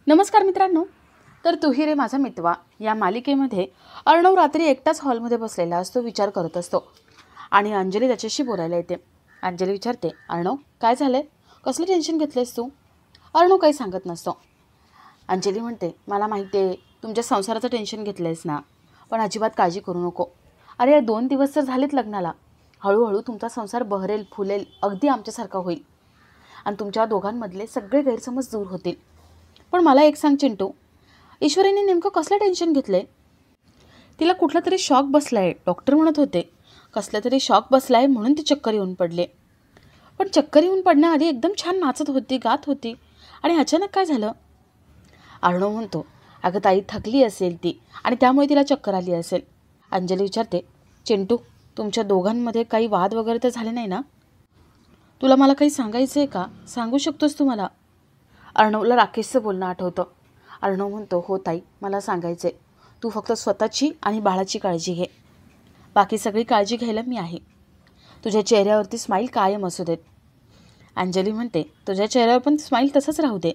नमस्कार मित्रांनो. तर तू ही रे माझा मितवा या मालिकेमध्ये अर्णव रात्री एकटाच हॉलमध्ये बसलेला असतो, विचार करत असतो आणि अंजली त्याच्याशी बोलायला येते. अंजली विचारते, अर्णव काय झालंय, कसलं टेन्शन घेतलंयस तू? अर्णव काही सांगत नसतो. अंजली म्हणते, मला माहिती आहे तुमच्या संसाराचं टेन्शन घेतलंयस ना, पण अजिबात काळजी करू नको. अरे या 2 दिवस तर झालेत लग्नाला, हळूहळू तुमचा संसार बहरेल, फुलेल, अगदी आमच्यासारखा होईल आणि तुमच्या दोघांमधले सगळे गैरसमज दूर होतील. पण मला एक सांग चिंटू, ईश्वरीने नेमकं कसलं टेन्शन घेतलंय? तिला कुठला तरी शॉक बसलाय, डॉक्टर म्हणत होते. कसला तरी शॉक बसलाय म्हणून ती चक्कर येऊन पडले. पण चक्कर येऊन पडण्याआधी एकदम छान नाचत होती, गात होती आणि अचानक काय झालं? अर्णव म्हणतो, अगं ताई थकली असेल ती आणि त्यामुळे तिला चक्कर आली असेल. अंजली विचारते, चिंटू तुमच्या दोघांमध्ये काही वाद वगैरे तर झाले नाही ना? तुला मला काही सांगायचं आहे का? सांगू शकतोस तू मला? अर्णवला राकेशचं बोलणं आठवतं. अर्णव म्हणतो, हो ताई मला सांगायचं आहे, तू फक्त स्वतःची आणि बाळाची काळजी घे, बाकी सगळी काळजी घ्यायला मी आहे. तुझ्या चेहऱ्यावरती स्माईल कायम असू देत. अंजली म्हणते, तुझ्या चेहऱ्यावर पण स्माईल तसंच राहू दे.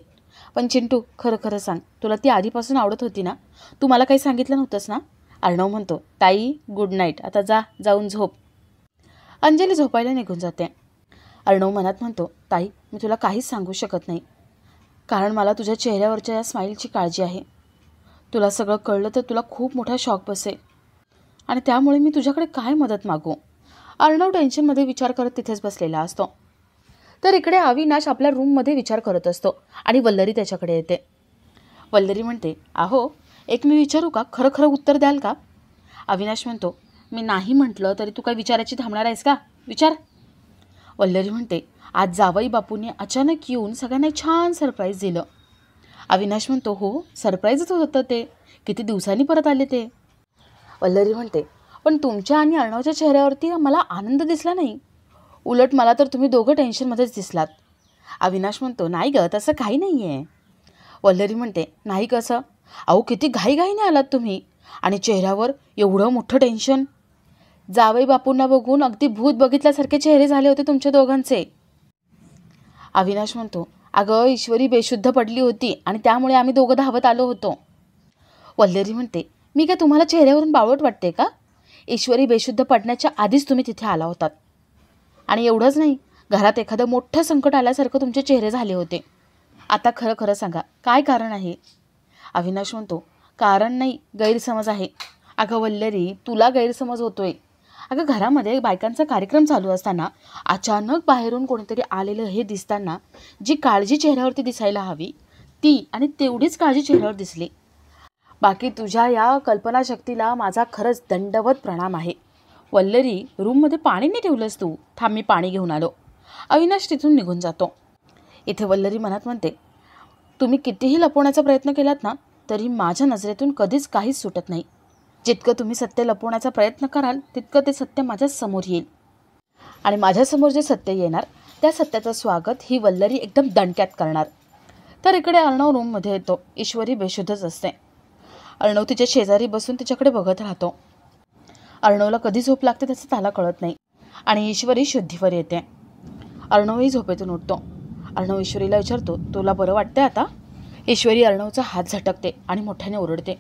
पण चिंटू खरं खरं सांग, तुला ती आधीपासून आवडत होती ना? तू मला काही सांगितलं नव्हतंस ना? अर्णव म्हणतो, ताई गुड नाईट, आता जाऊन झोप. अंजली झोपायला निघून जाते. अर्णव मनात म्हणतो, ताई मी तुला काहीच सांगू शकत नाही, कारण मला तुझ्या चेहऱ्यावरच्या या स्माईलची काळजी आहे. तुला सगळं कळलं तर तुला खूप मोठा शॉक बसेल आणि त्यामुळे मी तुझ्याकडे काय मदत मागू? अर्णव टेन्शनमध्ये विचार करत तिथेच बसलेला असतो. तर इकडे अविनाश आपल्या रूममध्ये विचार करत असतो आणि वल्लरी त्याच्याकडे येते. वल्लरी म्हणते, आहो एक मी विचारू का, खरं खरं उत्तर द्याल का? अविनाश म्हणतो, मी नाही म्हटलं तरी तू काय विचारायची थांबणार आहेस का? विचार. वल्लरी म्हणते, आज जावई बापूंनी अचानक येऊन सगळ्यांना छान सरप्राईज दिलं. अविनाश म्हणतो, हो सरप्राईजच होतं ते, किती दिवसांनी परत आले ते. वल्लरी म्हणते, पण तुमच्या आणि अर्णवच्या चेहऱ्यावरती मला आनंद दिसला नाही, उलट मला तर तुम्ही दोघं टेन्शनमध्येच दिसलात. अविनाश म्हणतो, नाही गं तसं काही नाही आहे. वल्लरी म्हणते, नाही कसं? अहो किती घाईघाईने आलात तुम्ही आणि चेहऱ्यावर एवढं मोठं टेन्शन. जावई बापूंना बघून अगदी भूत बघितल्यासारखे चेहरे झाले होते तुमच्या दोघांचे. अविनाश म्हणतो, अगं ईश्वरी बेशुद्ध पडली होती आणि त्यामुळे आम्ही दोघं धावत आलो होतो. वल्लरी म्हणते, मी काय तुम्हाला चेहऱ्यावरून बावळट वाटते का? ईश्वरी बेशुद्ध पडण्याच्या आधीच तुम्ही तिथे आला होतात आणि एवढंच नाही, घरात एखादं मोठं संकट आल्यासारखं तुमचे चेहरे झाले होते. आता खरं खरं सांगा, काय कारण आहे? अविनाश म्हणतो, कारण नाही, गैरसमज आहे. अगं वल्लरी तुला गैरसमज होतोय. अगं घरामध्ये बायकांचा कार्यक्रम चालू असताना अचानक बाहेरून कोणीतरी आलेलं हे दिसताना जी काळजी चेहऱ्यावरती दिसायला हवी ती आणि तेवढीच काळजी चेहऱ्यावर दिसली. बाकी तुझ्या या कल्पनाशक्तीला माझा खरंच दंडवत प्रणाम आहे. वल्लरी रूममध्ये पाणी नाही ठेवलंस तू, थांब मी पाणी घेऊन आलो. अविनाश तिथून निघून जातो. इथे वल्लरी मनात म्हणते, तुम्ही कितीही लपवण्याचा प्रयत्न केलात ना तरी माझ्या नजरेतून कधीच काहीच सुटत नाही. जितकं तुम्ही सत्य लपवण्याचा प्रयत्न कराल तितकं ते सत्य माझ्या समोर येईल आणि माझ्यासमोर जे सत्य येणार त्या सत्याचं स्वागत ही वल्लरी एकदम दणक्यात करणार. तर इकडे अर्णव रूममध्ये येतो. ईश्वरी बेशुद्धच असते. अर्णव तिच्या शेजारी बसून तिच्याकडे बघत राहतो. अर्णवला कधी झोप लागते त्याचं त्याला कळत नाही आणि ईश्वरी शुद्धीवर येते. अर्णवही झोपेतून उठतो. अर्णव ईश्वरीला विचारतो, तुला बरं वाटतंय आता? ईश्वरी अर्णवचा हात झटकते आणि मोठ्याने ओरडते.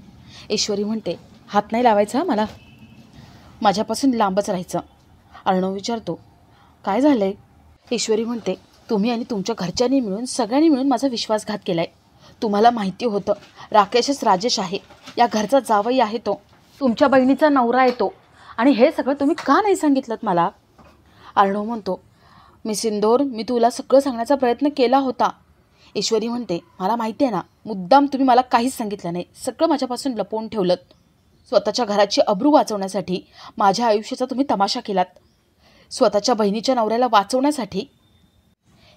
ईश्वरी म्हणते, हात नाही लावायचा मला, माझ्यापासून लांबच राहायचं. अर्णव विचारतो, काय झालंय? ईश्वरी म्हणते, तुम्ही आणि तुमच्या घरच्यांनी मिळून सगळ्यांनी मिळून माझा विश्वासघात केलाय. तुम्हाला माहिती होतं राकेशच राजेश आहे, या घरचा जावई आहे तो, तुमच्या बहिणीचा नवरा आहे तो, आणि हे सगळं तुम्ही का नाही सांगितलं मला? अर्णव म्हणतो, मी सिंदूर मी तुला सगळं सांगण्याचा प्रयत्न केला होता. ईश्वरी म्हणते, मला माहिती आहे ना, मुद्दाम तुम्ही मला काहीच सांगितलं नाही, सगळं माझ्यापासून लपवून ठेवलं. स्वतःच्या घराची अब्रू वाचवण्यासाठी माझ्या आयुष्याचा तुम्ही तमाशा केलात. स्वतःच्या बहिणीच्या नवऱ्याला वाचवण्यासाठी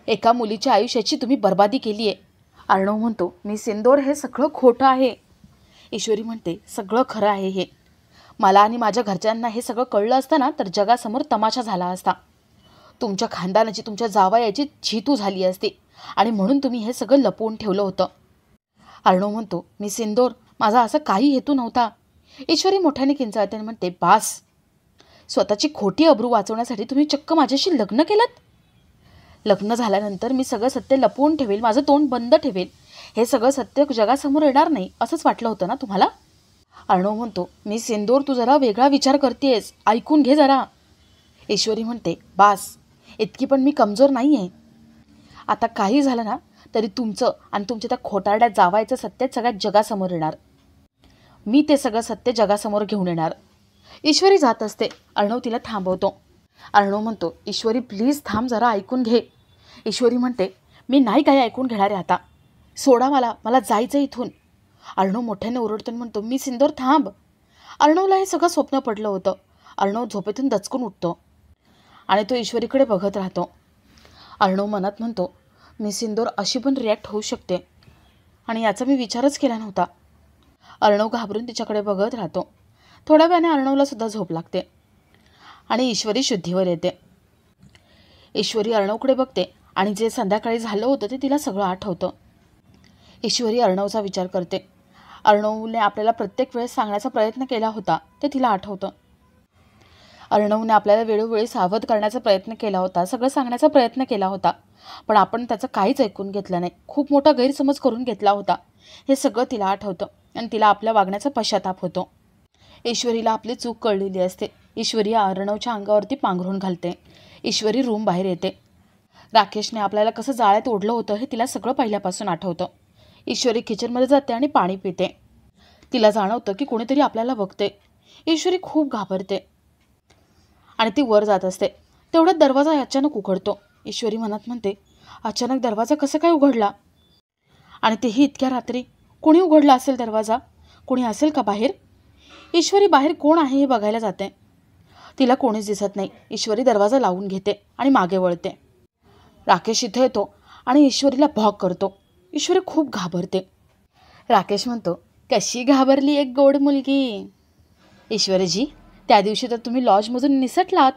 एका मुलीच्या आयुष्याची तुम्ही बर्बादी केली आहे. अर्णव म्हणतो, मी सिंदूर हे सगळं खोटं आहे. ईश्वरी म्हणते, सगळं खरं आहे हे. मला आणि माझ्या घरच्यांना हे सगळं कळलं असतं ना तर जगासमोर तमाशा झाला असता. तुमच्या खानदानाची तुमच्या जावयाची झीतू झाली असती आणि म्हणून तुम्ही हे सगळं लपवून ठेवलं होतं. अर्णव म्हणतो, मी सिंदूर माझा असा काही हेतू नव्हता. ईश्वरी मोठ्याने किंचाळते म्हणते, बास, स्वतःची खोटी अब्रू वाचवण्यासाठी तुम्ही चक्क माझ्याशी लग्न केलं. लग्न झाल्यानंतर मी सगळं सत्य लपवून ठेवेल, माझं तोंड बंद ठेवेल, हे सगळं सत्य जगासमोर येणार नाही असंच वाटलं होतं ना तुम्हाला? अर्णव म्हणतो, मी सिंदूर तू जरा वेगळा विचार करतेस, ऐकून घे जरा. ईश्वरी म्हणते, बास, इतकी पण मी कमजोर नाही आहे. आता काही झालं ना तरी तुमचं आणि तुमच्या त्या खोटारड्या जावायचं सत्य सगळ्या जगासमोर येणार. मी ते सगळं सत्य जगासमोर घेऊन येणार. ईश्वरी जात असते. अर्णव तिला थांबवतो. अर्णव म्हणतो, ईश्वरी प्लीज थांब जरा, ऐकून घे. ईश्वरी म्हणते, मी नाही काही ऐकून घेणार आहे आता, सोडा मला जायचं इथून. अर्णव मोठ्याने ओरडतो म्हणतो, मी सिंदूर थांब. अर्णवला हे सगळं स्वप्न पडलं होतं. अर्णव झोपेतून दचकून उठतो आणि तो ईश्वरीकडे बघत राहतो. अर्णव मनात म्हणतो, मी सिंदूर अशी पण रिॲक्ट होऊ शकते आणि याचा मी विचारच केला नव्हता. अर्णव घाबरून तिच्याकडे बघत राहतो. थोड्या वेळाने अर्णवला सुद्धा झोप लागते आणि ईश्वरी शुद्धीवर येते. ईश्वरी अर्णवकडे बघते आणि जे संध्याकाळी झालं होतं ते तिला सगळं आठवतं. ईश्वरी अर्णवचा विचार करते. अर्णवने आपल्याला प्रत्येक वेळेस सांगण्याचा प्रयत्न केला होता ते तिला आठवतं. अर्णवने आपल्याला वेळोवेळी सावध करण्याचा प्रयत्न केला होता, सगळं सांगण्याचा प्रयत्न केला होता, पण आपण त्याचं काहीच ऐकून घेतलं नाही. खूप मोठा गैरसमज करून घेतला होता. हे सगळं तिला आठवतं आणि तिला आपल्या वागण्याचा पश्चाताप होतो. ईश्वरीला आपली चूक कळलेली असते. ईश्वरी अर्णवच्या अंगावरती पांघरून घालते. ईश्वरी रूम बाहेर येते. राकेशने आपल्याला कसं जाळ्यात ओढलं होतं हे तिला सगळं पहिल्यापासून आठवतं. ईश्वरी किचनमध्ये जाते आणि पाणी पिते. तिला जाणवतं की कोणीतरी आपल्याला बघते. ईश्वरी खूप घाबरते आणि ती वर जात असते. तेवढ्यात दरवाजा अचानक उघडतो. ईश्वरी मनात म्हणते, अचानक दरवाजा कसं काय उघडला आणि तेही इतक्या रात्री? कोणी उघडला असेल दरवाजा? कोणी असेल का बाहेर? ईश्वरी बाहेर कोण आहे हे बघायला जाते. तिला कोणीच दिसत नाही. ईश्वरी दरवाजा लावून घेते आणि मागे वळते. राकेश इथे येतो आणि ईश्वरीला भॉक करतो. ईश्वरी खूप घाबरते. राकेश म्हणतो, कशी घाबरली एक गोड मुलगी. ईश्वरीजी, त्या दिवशी तर तुम्ही लॉजमधून निसटलात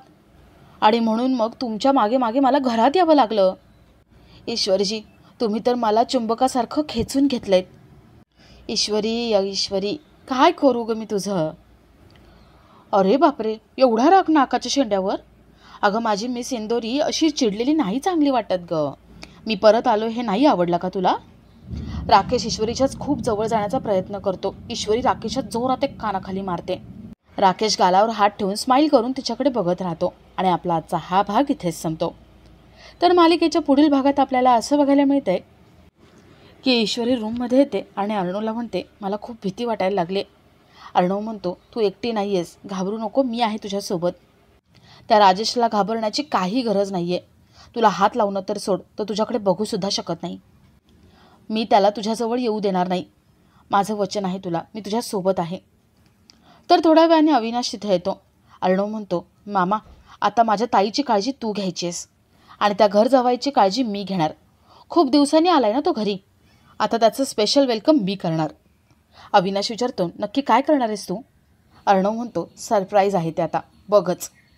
आणि म्हणून मग तुमच्या मागे मागे मला घरात यावं लागलं. ईश्वरीजी, तुम्ही तर मला चुंबकासारखं खेचून घेतलंय. ईश्वरी, काय करू ग मी तुझं? अरे बापरे, एवढा राग नाकाच्या शेंड्यावर? अगं माझी मिस इंदोरी अशी चिडलेली नाही चांगली वाटत ग. मी परत आलो हे नाही आवडलं का तुला? राकेश ईश्वरीच्याच खूप जवळ जाण्याचा प्रयत्न करतो. ईश्वरी राकेशच्या जोरात एक कानाखाली मारते. राकेश गालावर हात ठेवून स्माईल करून तिच्याकडे बघत राहतो आणि आपला आजचा हा भाग इथेच संपतो. तर मालिकेच्या पुढील भागात आपल्याला असं बघायला मिळतंय की ईश्वरी रूममध्ये येते आणि अर्णवला म्हणते, मला खूप भीती वाटायला लागली. अर्णव म्हणतो, तू एकटी नाही आहेस, घाबरू नको, मी आहे तुझ्यासोबत. त्या राजेशला घाबरण्याची काही गरज नाही आहे. तुला हात लावणं तर सोड, तो तुझ्याकडे बघूसुद्धा शकत नाही. मी त्याला तुझ्याजवळ येऊ देणार नाही. माझं वचन आहे तुला, मी तुझ्यासोबत आहे. तर थोड्या वेळाने अविनाश तिथे येतो. अर्णव म्हणतो, मामा, आता माझ्या ताईची काळजी तू घ्यायचीस आणि त्या घर जावायची काळजी मी घेणार. खूप दिवसांनी आलाय ना तो घरी, आता त्याचं स्पेशल वेलकम मी करणार. अविनाश विचारतो, नक्की काय करणार आहेस तू? अर्णव म्हणतो, सरप्राईज आहे ते, आता बघच.